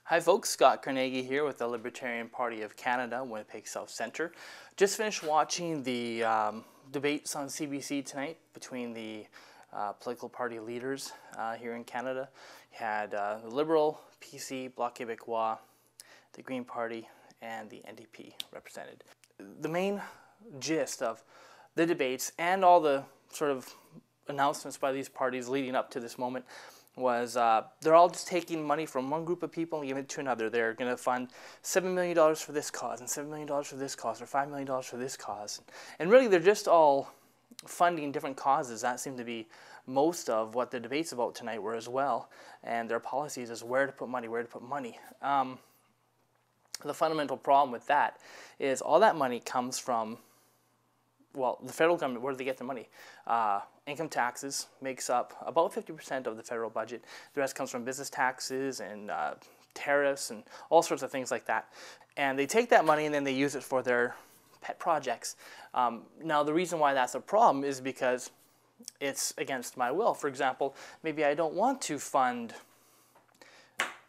Hi folks, Scott Carnegie here with the Libertarian Party of Canada, Winnipeg South Centre. Just finished watching the debates on CBC tonight between the political party leaders here in Canada. You had the Liberal, PC, Bloc Québécois, the Green Party, and the NDP represented. The main gist of the debates and all the sort of announcements by these parties leading up to this moment was they're all just taking money from one group of people and giving it to another. They're going to fund $7 million for this cause and $7 million for this cause or $5 million for this cause. And really they're just all funding different causes. That seemed to be most of what the debates about tonight were as well. And their policies is where to put money, where to put money. The fundamental problem with that is all that money comes from, well, the federal government. Where do they get the money? Income taxes makes up about 50% of the federal budget. The rest comes from business taxes and tariffs and all sorts of things like that. And they take that money and then they use it for their pet projects. Now, the reason why that's a problem is because it's against my will. For example, maybe I don't want to fund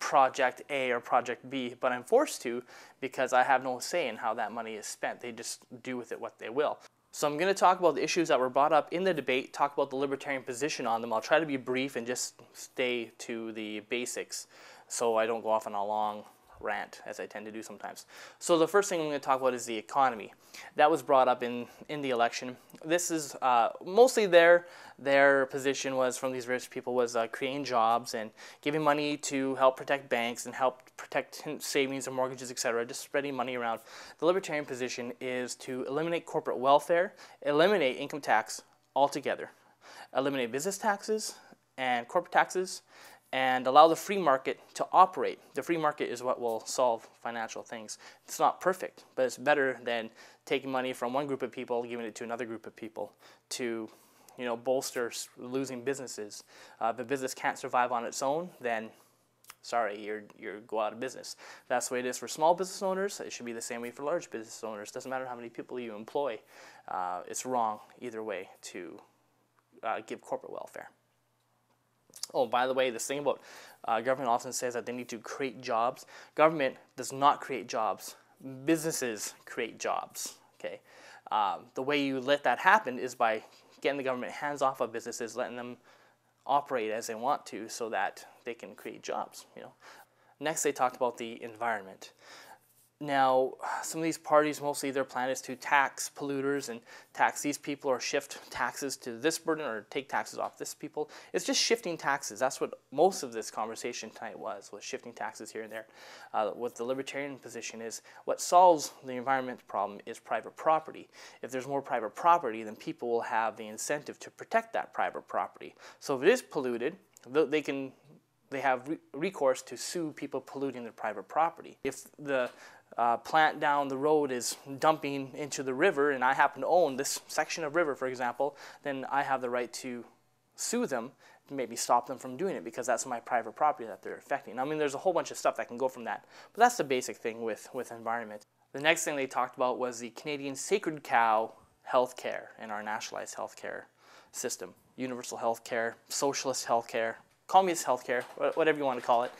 Project A or Project B, but I'm forced to because I have no say in how that money is spent. They just do with it what they will. So I'm going to talk about the issues that were brought up in the debate, talk about the libertarian position on them. I'll try to be brief and just stay to the basics so I don't go off on a long rant, as I tend to do sometimes. So the first thing I'm going to talk about is the economy. That was brought up in the election. This is mostly their position was, from these rich people, was creating jobs and giving money to help protect banks and help protect savings and mortgages, etc., just spreading money around. The libertarian position is to eliminate corporate welfare, eliminate income tax altogether, eliminate business taxes and corporate taxes, and allow the free market to operate. The free market is what will solve financial things. It's not perfect, but it's better than taking money from one group of people, giving it to another group of people to, bolster losing businesses. If a business can't survive on its own, then sorry, you go out of business. That's the way it is for small business owners. It should be the same way for large business owners. Doesn't matter how many people you employ. It's wrong either way to give corporate welfare. Oh, by the way, this thing about government often says that they need to create jobs. Government does not create jobs. Businesses create jobs. Okay, the way you let that happen is by getting the government hands off of businesses, letting them operate as they want to, so that they can create jobs. Next, they talked about the environment. Now, some of these parties, mostly their plan is to tax polluters and tax these people or shift taxes to this burden or take taxes off this people. It's just shifting taxes. That's what most of this conversation tonight was shifting taxes here and there. What the libertarian position is, what solves the environment problem is private property. If there's more private property, then people will have the incentive to protect that private property. So if it is polluted, they have recourse to sue people polluting their private property. If the plant down the road is dumping into the river and I happen to own this section of river, for example, then I have the right to sue them, maybe stop them from doing it because that's my private property that they're affecting. I mean, there's a whole bunch of stuff that can go from that, but that's the basic thing with environment. The next thing they talked about was the Canadian sacred cow healthcare and our nationalized healthcare system. Universal healthcare, socialist healthcare, communist healthcare, whatever you want to call it.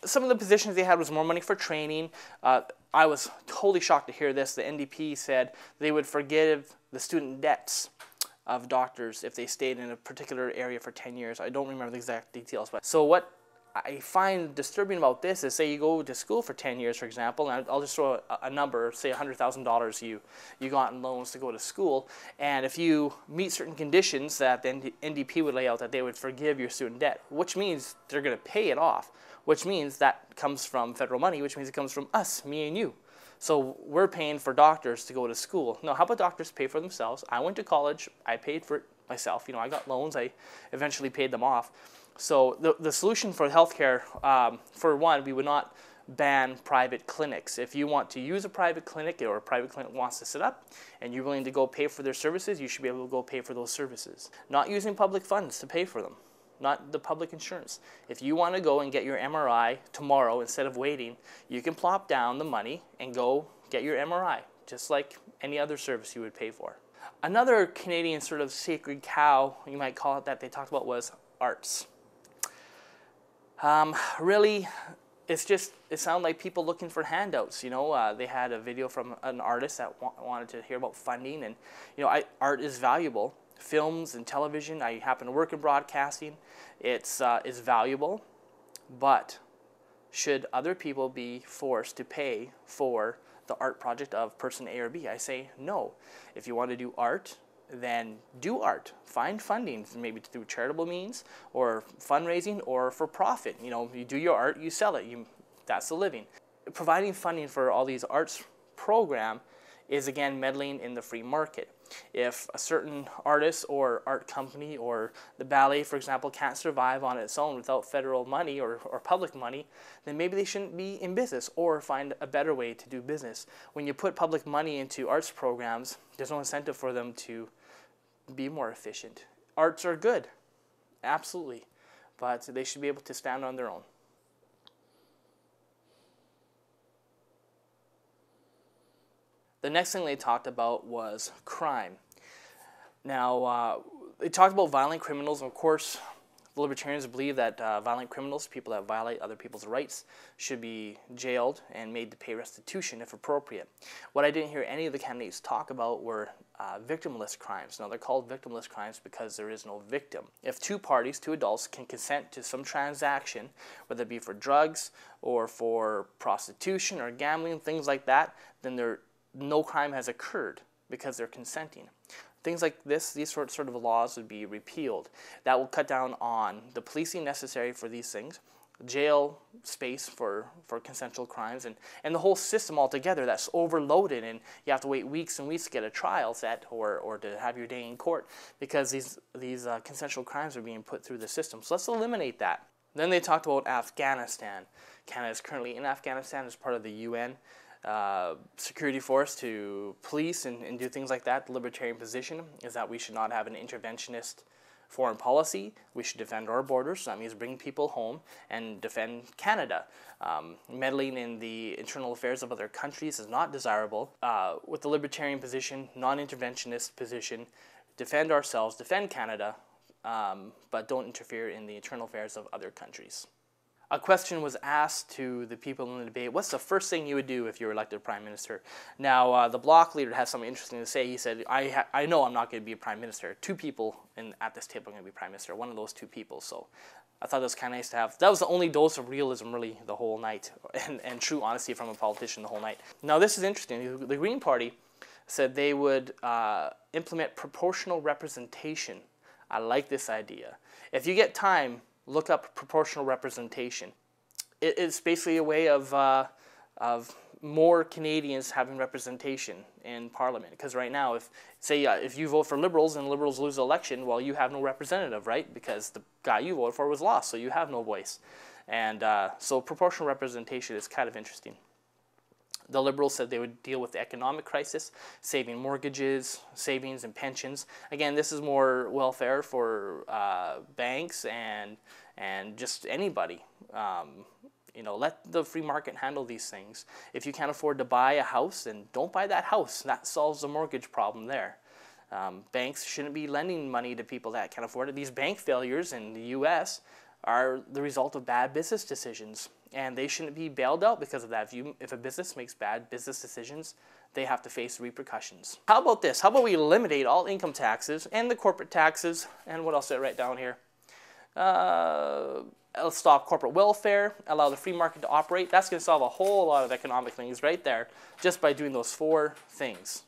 Some of the positions they had was more money for training. I was totally shocked to hear this. The NDP said they would forgive the student debts of doctors if they stayed in a particular area for 10 years. I don't remember the exact details. But so what I find disturbing about this is, say you go to school for 10 years, for example, and I'll just throw a number, say $100,000 you got in loans to go to school, and if you meet certain conditions that the NDP would lay out, that they would forgive your student debt, which means they're going to pay it off, which means that comes from federal money, which means it comes from us, me and you. So we're paying for doctors to go to school. No, how about doctors pay for themselves? I went to college, I paid for it myself, I got loans, I eventually paid them off. So the solution for healthcare, for one, we would not ban private clinics. If you want to use a private clinic or a private clinic wants to set up and you're willing to go pay for their services, you should be able to go pay for those services. Not using public funds to pay for them, not the public insurance. If you want to go and get your MRI tomorrow instead of waiting, you can plop down the money and go get your MRI, just like any other service you would pay for. Another Canadian sort of sacred cow, you might call it, that they talked about was arts. Really, it's just, it sounded like people looking for handouts. You know, they had a video from an artist that wanted to hear about funding, and you know, art is valuable. Films and television. I happen to work in broadcasting. It's valuable, but should other people be forced to pay for the art project of person A or B? I say no. If you want to do art, then do art. Find funding, maybe through charitable means or fundraising or for profit. You know, you do your art, you sell it. That's the living. Providing funding for all these arts program is again meddling in the free market. If a certain artist or art company or the ballet, for example, can't survive on its own without federal money or public money, then maybe they shouldn't be in business or find a better way to do business. When you put public money into arts programs, there's no incentive for them to be more efficient. Arts are good, absolutely, but they should be able to stand on their own. The next thing they talked about was crime. Now, they talked about violent criminals, and of course, the libertarians believe that violent criminals, people that violate other people's rights, should be jailed and made to pay restitution if appropriate. What I didn't hear any of the candidates talk about were victimless crimes. Now, they're called victimless crimes because there is no victim. If two parties, two adults, can consent to some transaction, whether it be for drugs or for prostitution or gambling, things like that, then no crime has occurred because they're consenting. Things like this, these sort of laws would be repealed. That will cut down on the policing necessary for these things, jail space for consensual crimes, and the whole system altogether that's overloaded, and you have to wait weeks and weeks to get a trial set or to have your day in court because these consensual crimes are being put through the system. So let's eliminate that. Then they talked about Afghanistan. Canada is currently in Afghanistan as part of the UN security force to police and do things like that. The libertarian position is that we should not have an interventionist foreign policy. We should defend our borders. So that means bring people home and defend Canada. Meddling in the internal affairs of other countries is not desirable. With the libertarian position, non-interventionist position, defend ourselves, defend Canada, but don't interfere in the internal affairs of other countries. A question was asked to the people in the debate, what's the first thing you would do if you were elected prime minister? Now, the bloc leader has something interesting to say. He said, I know I'm not going to be a prime minister. Two people at this table are going to be prime minister, one of those two people. So I thought that was kind of nice to have. That was the only dose of realism, really, the whole night, and true honesty from a politician the whole night. Now, this is interesting. The Green Party said they would implement proportional representation. I like this idea. If you get time, look up proportional representation. It's basically a way of more Canadians having representation in Parliament. Because right now, if you vote for Liberals and Liberals lose the election, well, you have no representative, right? Because the guy you voted for was lost, so you have no voice. And so proportional representation is kind of interesting. The Liberals said they would deal with the economic crisis, saving mortgages, savings, and pensions. Again, this is more welfare for banks and just anybody. You know, let the free market handle these things. If you can't afford to buy a house, then don't buy that house. That solves the mortgage problem there. Banks shouldn't be lending money to people that can't afford it. These bank failures in the U.S. are the result of bad business decisions, and they shouldn't be bailed out because of that. If a business makes bad business decisions, they have to face repercussions. How about this? How about we eliminate all income taxes and the corporate taxes, and what else did I write down here? Stop corporate welfare, allow the free market to operate. That's going to solve a whole lot of economic things right there, just by doing those 4 things.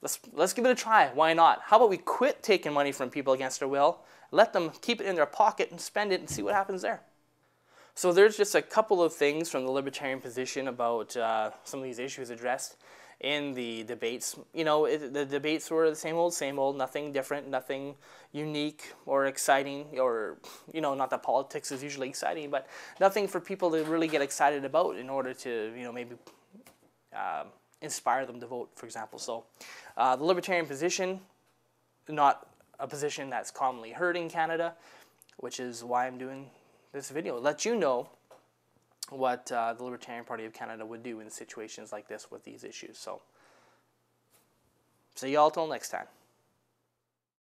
Let's give it a try. Why not? How about we quit taking money from people against their will, let them keep it in their pocket and spend it and see what happens there. So there's just a couple of things from the libertarian position about some of these issues addressed in the debates. You know, the debates were the same old, nothing different, nothing unique or exciting, or, you know, not that politics is usually exciting, but nothing for people to really get excited about in order to, you know, maybe inspire them to vote, for example. So the libertarian position, not a position that's commonly heard in Canada, which is why I'm doing this video. Let you know what the Libertarian Party of Canada would do in situations like this with these issues. So, see y'all till next time.